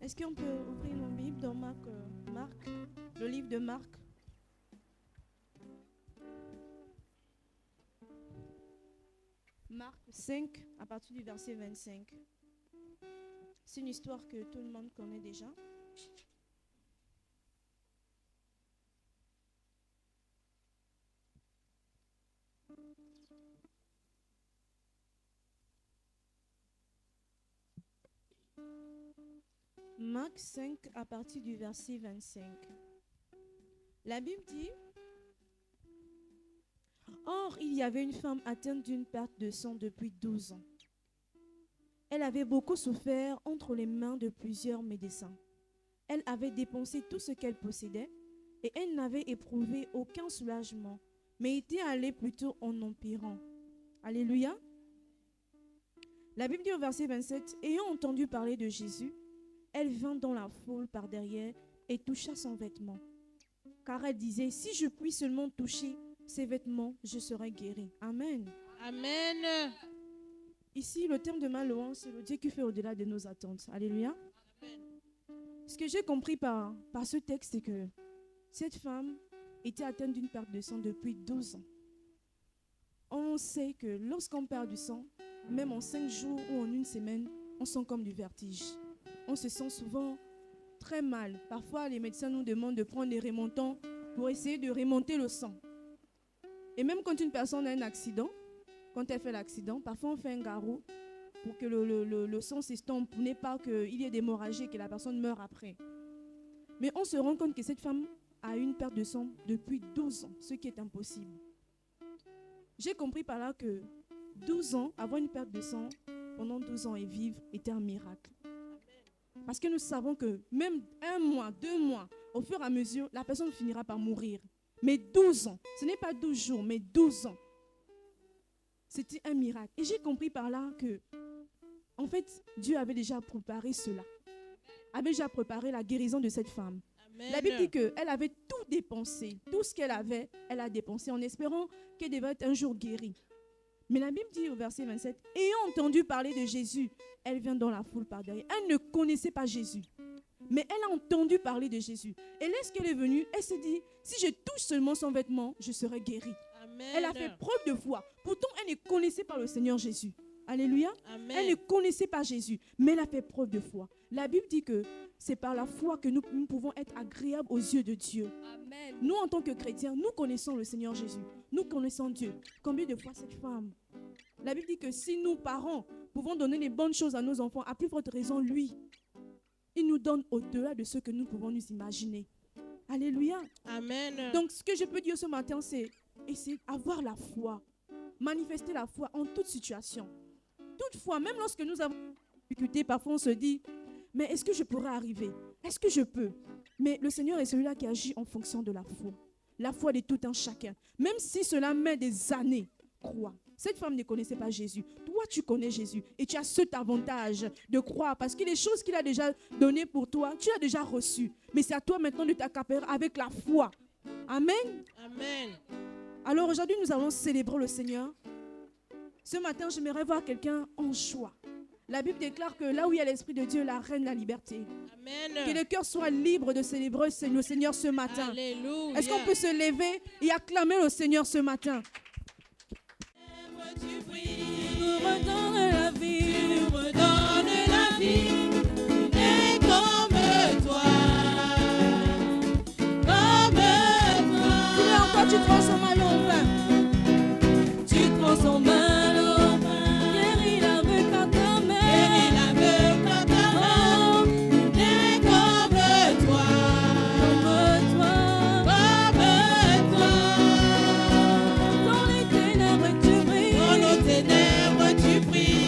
Est-ce qu'on peut ouvrir nos Bibles dans Marc, le livre de Marc? Marc 5, à partir du verset 25. C'est une histoire que tout le monde connaît déjà. Marc 5, à partir du verset 25. La Bible dit: Or, il y avait une femme atteinte d'une perte de sang depuis 12 ans. Elle avait beaucoup souffert entre les mains de plusieurs médecins. Elle avait dépensé tout ce qu'elle possédait et elle n'avait éprouvé aucun soulagement, mais était allée plutôt en empirant. Alléluia. La Bible dit au verset 27, ayant entendu parler de Jésus, elle vint dans la foule par derrière et toucha son vêtement. Car elle disait, si je puis seulement toucher ses vêtements, je serai guérie. Amen. Amen. Ici, le terme de ma louange, c'est le Dieu qui fait au-delà de nos attentes. Alléluia. Amen. Ce que j'ai compris par ce texte, c'est que cette femme était atteinte d'une perte de sang depuis 12 ans. On sait que lorsqu'on perd du sang, même en 5 jours ou en une semaine, on sent comme du vertige. On se sent souvent très mal. Parfois, les médecins nous demandent de prendre des remontants pour essayer de remonter le sang. Et même quand une personne a un accident, quand elle fait l'accident, parfois on fait un garrot pour que le sang s'estompe, pour ne pas qu'il y ait d'hémorragie et que la personne meure après. Mais on se rend compte que cette femme a une perte de sang depuis 12 ans, ce qui est impossible. J'ai compris par là que 12 ans, avoir une perte de sang pendant 12 ans et vivre était un miracle. Parce que nous savons que même 1 mois, 2 mois, au fur et à mesure, la personne finira par mourir. Mais 12 ans, ce n'est pas 12 jours, mais 12 ans. C'était un miracle. Et j'ai compris par là que, en fait, Dieu avait déjà préparé cela. Avait déjà préparé la guérison de cette femme. Amen. La Bible dit qu'elle avait tout dépensé. Tout ce qu'elle avait, elle a dépensé en espérant qu'elle devait être un jour guérie. Mais la Bible dit au verset 27, ayant entendu parler de Jésus, elle vient dans la foule par derrière. Elle ne connaissait pas Jésus. Mais elle a entendu parler de Jésus. Et lorsqu'elle est venue, elle s'est dit, si je touche seulement son vêtement, je serai guérie. Amen. Elle a fait preuve de foi. Pourtant, elle ne connaissait pas le Seigneur Jésus. Alléluia. Amen. Elle ne connaissait pas Jésus, mais elle a fait preuve de foi. La Bible dit que c'est par la foi que nous pouvons être agréables aux yeux de Dieu. Amen. Nous, en tant que chrétiens, nous connaissons le Seigneur Jésus. Nous connaissons Dieu. Combien de fois cette femme? La Bible dit que si nous, parents, pouvons donner les bonnes choses à nos enfants, à plus forte raison, lui, il nous donne au-delà de ce que nous pouvons nous imaginer. Alléluia. Amen. Donc, ce que je peux dire ce matin, c'est essayer d'avoir la foi. Manifester la foi en toute situation. Toutefois, même lorsque nous avons des difficultés, parfois on se dit, mais est-ce que je pourrais arriver? Est-ce que je peux? Mais le Seigneur est celui-là qui agit en fonction de la foi. La foi de tout un chacun. Même si cela met des années, crois. Cette femme ne connaissait pas Jésus. Toi, tu connais Jésus. Et tu as cet avantage de croire. Parce que les choses qu'il a déjà données pour toi, tu as déjà reçues. Mais c'est à toi maintenant de t'accaparer avec la foi. Amen. Amen. Alors aujourd'hui, nous allons célébrer le Seigneur. Ce matin, j'aimerais voir quelqu'un en joie. La Bible déclare que là où il y a l'Esprit de Dieu, la reine la liberté. Amen. Que le cœur soit libre de célébrer le Seigneur ce matin. Alléluia. Est-ce qu'on peut se lever et acclamer le Seigneur ce matin? Tu nous redonnes la vie. Tu nous redonnes la vie. Tu es comme toi. Comme toi. Tu es encore, tu transformes mal en vin. Tu transformes mal en vin. Guéris l'aveugle par ta main. Guéris l'aveugle par ta main. Tu es comme toi. Comme toi. Comme toi. Dans les ténèbres tu brilles. Dans nos ténèbres tu brilles.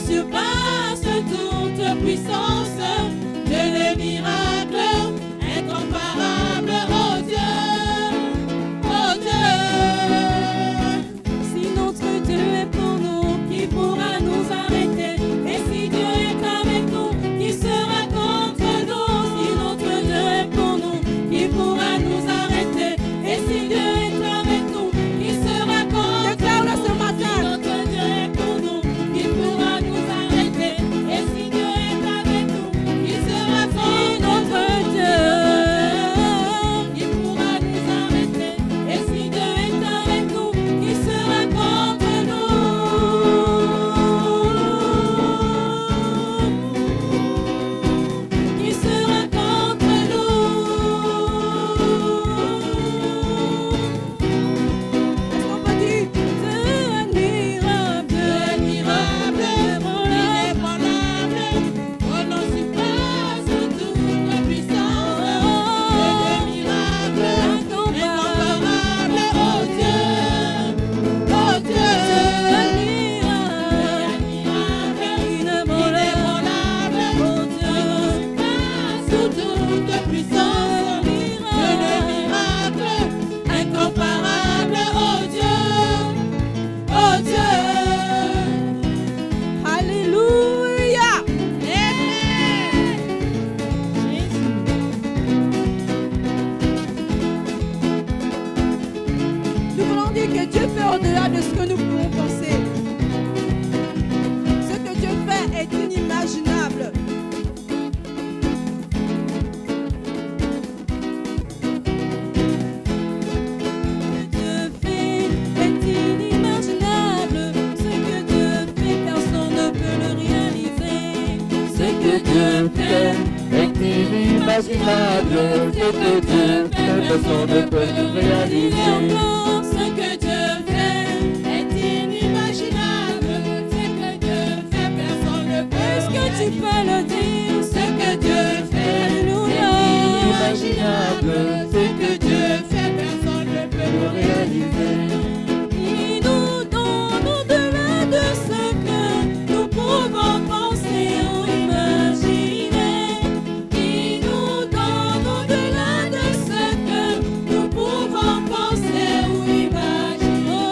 surpasse toute puissance, de les miracles incomparables, oh Dieu, oh Dieu. Si notre Dieu est pour nous, qui pourra nous arrêter? Et si Dieu est avec nous, qui sera contre nous? Si notre Dieu est pour nous, qui pourra nous arrêter? Et si Dieu est avec nous, qui sera contre nous? Déclare-le ce matin. Si notre Dieu est pour nous, qui pourra nous arrêter? Et si Dieu est avec nous, qui sera contre notre Dieu? Qui pourra nous arrêter? Et si Dieu est avec nous, qui sera contre nous? Qui sera contre Est-ce qu'on peut dire nous? Admirable, inébranlable, oh non, surpasse toute puissance, de miracles incomparables, oh Dieu, oh Dieu. Admirable, inébranlable, oh Dieu, surpasse toute puissance, de miracles incomparables, oh Dieu. Oh Dieu, Alléluia. Nous voulons dire que Dieu fait au-delà de ce que nous pouvons penser. Ce que Dieu fait est inimaginable. Dieu fait est inimaginable. Ce que Dieu fait, personne ne peut le réaliser. Ce que Dieu fait est inimaginable. Ce que Dieu fait, personne ne peut le réaliser. Encore, ce que Dieu fait est inimaginable. Ce que Dieu fait, personne ne peut le réaliser. Est-ce que tu peux le dire? Ce que Dieu fait, alléluia, Inimaginable. ce que Dieu fait, personne ne peut le réaliser. Il nous donne au-delà de ce que nous pouvons penser ou imaginer. Il nous donne au-delà de ce que nous pouvons penser ou imaginer.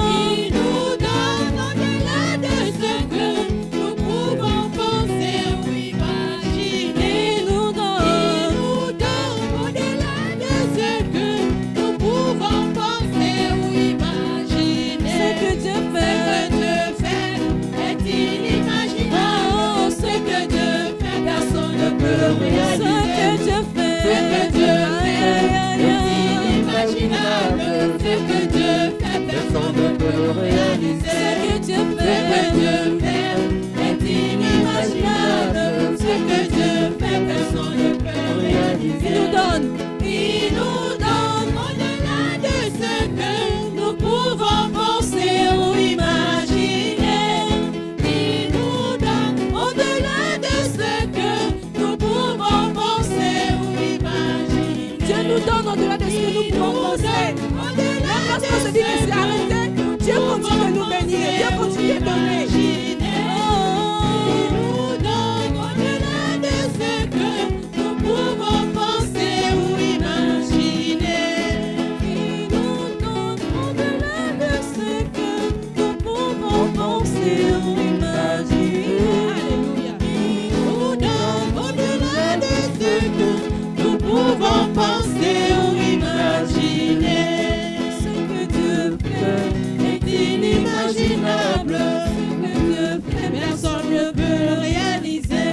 Il nous donne au-delà de ce que nous pouvons penser ou imaginer. Il nous donne au-delà de ce que nous pouvons penser ou imaginer. Ce que Dieu fait est inimaginable. Oh, ce que Dieu fait, personne ne peut le réaliser. Ce que Dieu fait est inimaginable. Ce que Dieu fait, personne ne peut le réaliser. Ce que Dieu fait est inimaginable. Ce que Dieu fait, personne ne peut le réaliser. Il nous donne au-delà de ce que nous pouvons penser ou imaginer. Il nous donne au-delà de ce que nous pouvons penser ou imaginer. Dieu nous donne au-delà de ce que nous pouvons penser. Même lorsqu'on se dit que c'est arrêté, Dieu continue de nous bénir. Dieu continue de donner. Il nous donne au-delà de ce que nous pouvons penser ou imaginer. Il nous donne au-delà de ce que nous pouvons penser ou imaginer. Alléluia. Il nous donne au-delà de ce que nous pouvons penser ou imaginer. Ce que Dieu fait est inimaginable. Ce que Dieu fait, personne ne peut le réaliser.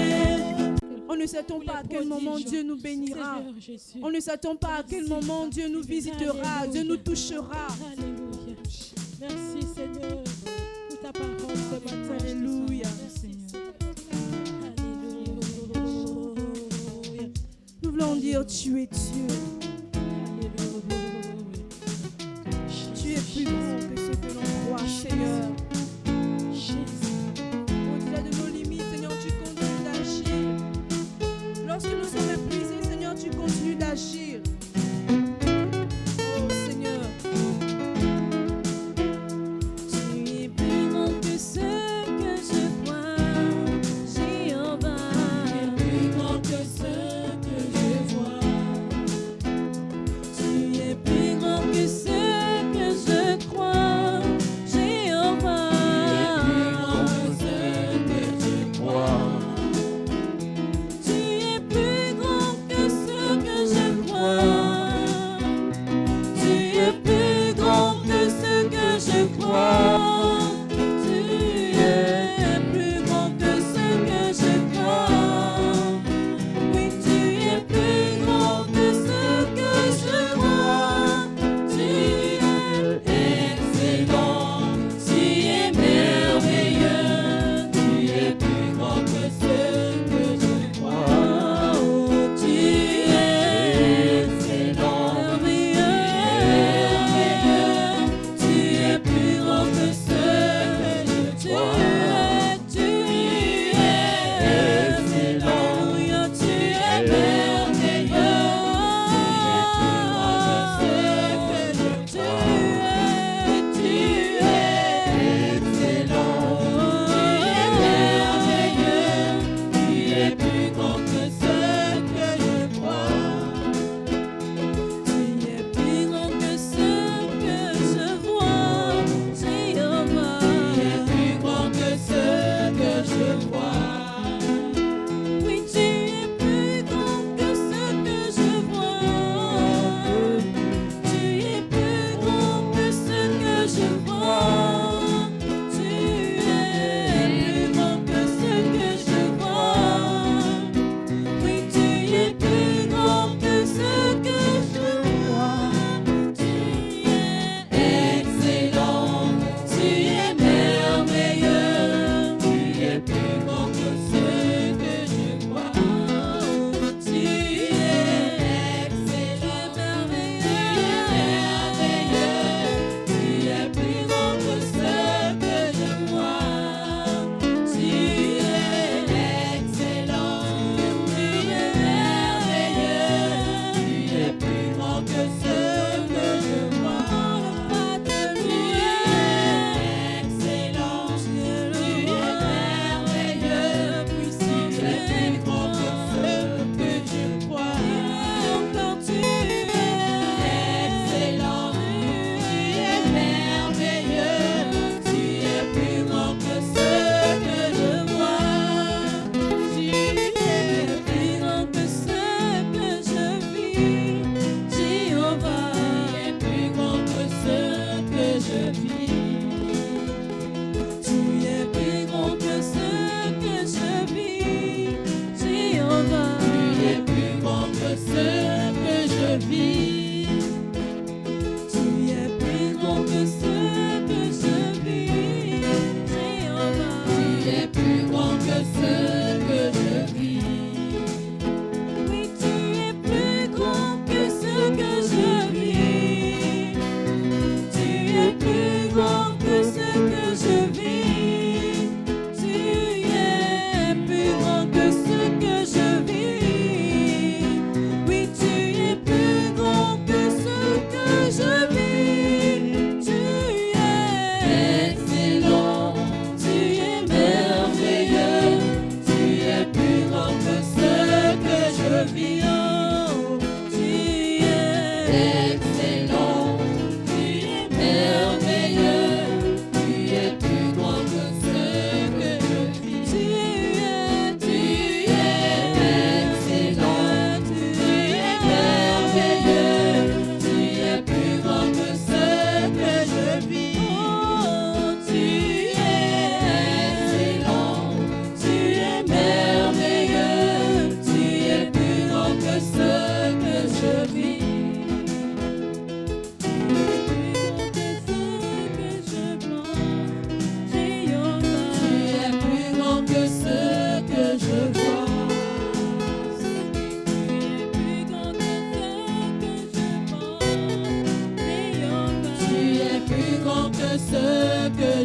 On ne s'attend pas à quel moment Dieu nous bénira. Seigneur Jésus. On ne s'attend pas à quel moment Dieu nous visitera, Dieu nous touchera. Alléluia. Merci Seigneur pour ta parole ce matin. Alléluia. Alléluia. Nous voulons dire tu es Dieu. Tu es plus grand que ce que l'on croit, Seigneur. Au-delà de nos limites, Seigneur, tu continues d'agir. Lorsque nous sommes épuisés, Seigneur, tu continues d'agir. Oh Seigneur. Tu es plus grand que ce que je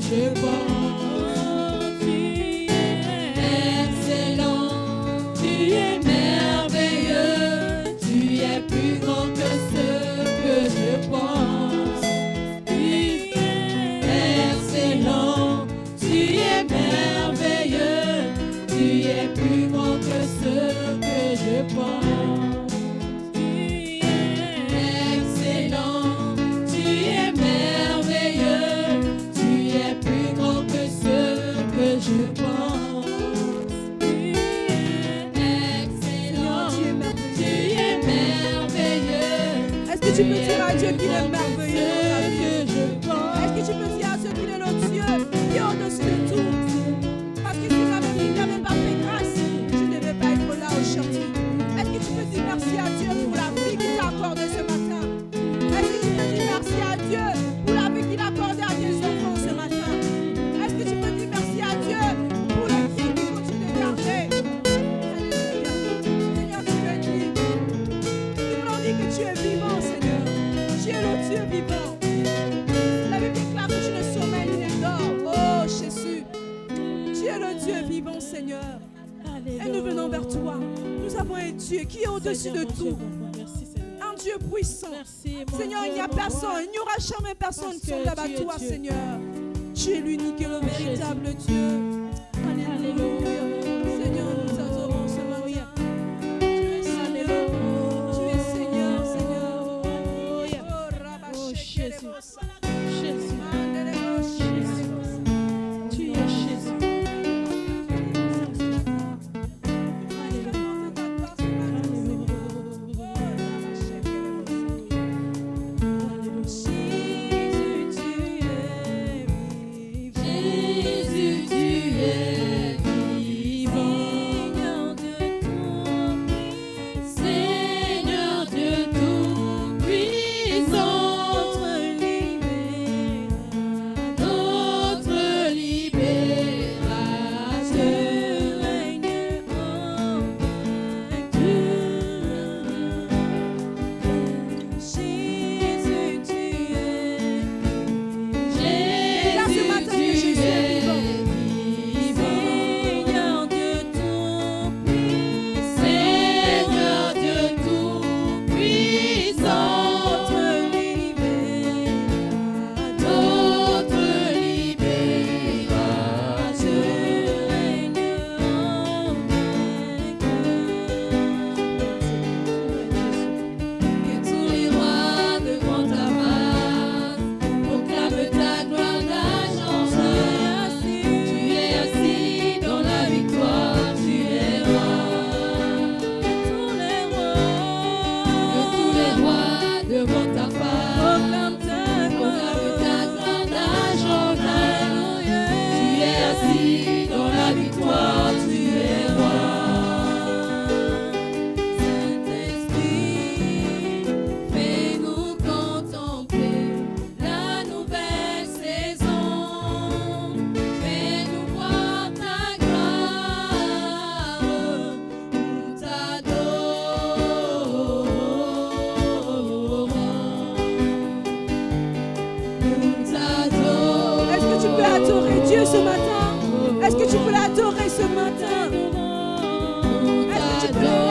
je pense. Tu es excellent, tu es merveilleux, tu es plus grand que ce que je pense. Tu es excellent, tu es merveilleux, tu es plus grand que ce que je pense. Tu es excellent, tu es merveilleux, tu es plus grand que ce que je pense. Tu es excellent, tu es merveilleux. Est-ce que tu peux dire à Dieu qu'il est merveilleux dans ta vie? Que je pense. Est-ce que tu peux dire à Dieu qu'il est notre Dieu qui est au-dessus de tout? Parce que s'il n'avait pas fait grâce, tu ne devais pas être là aujourd'hui. Est-ce que tu peux dire merci à Dieu pour la vie qu'il t'a accordée ce matin? Est-ce que tu peux dire merci à Dieu pour la vie qu'il a accordée à tes enfants ce matin? Est-ce que tu peux dire merci à Dieu pour le bien qu'il continue de garder? Alléluia. Seigneur, tu es dit. Nous voulons dire que tu es vivant, Seigneur. Tu es le Dieu vivant. La Bible déclare que tu ne sommeilles ni ne dors. Oh Jésus, tu es le Dieu vivant, Seigneur. Et nous venons vers toi. Nous avons un Dieu qui est au-dessus de tout. Merci Seigneur. Un Dieu puissant. Merci mon Seigneur, il n'y a Dieu, mon personne, roi. il n'y aura jamais personne Parce que semblable à tu es toi, Dieu. Seigneur. Tu es l'unique et le véritable Dieu. Alléluia. Seigneur, nous adorons ce matin. Tu es Seigneur. Tu es Seigneur, Seigneur. Oh, Rabba Oh, Sheke Jésus. Lebosa. Jésus. Mandelebo Sheke Lebosa. Tu es Jésus. Jésus, tu es vivant. Seigneur Dieu Tout-Puissant, notre libérateur, règne en Jésus, tu es. Car ce matin que Jésus est vivant. Seigneur Dieu Tout-Puissant, Seigneur Dieu Tout-Puissant, notre libérateur, règne que tous les rois devant ta face proclament ta gloire d'agence. Tu es assis dans la victoire, tu es roi. Que tous les rois devant ta face proclament ta gloire d'agence. Tu es assis dans la victoire, tu es roi. Saint-Esprit, fais-nous contempler la nouvelle saison. Fais-nous voir ta gloire, nous t'adorons. Nous t'adorons. Est-ce que tu peux adorer Dieu ce matin? Est-ce que tu peux l'adorer ce matin? Est-ce que tu peux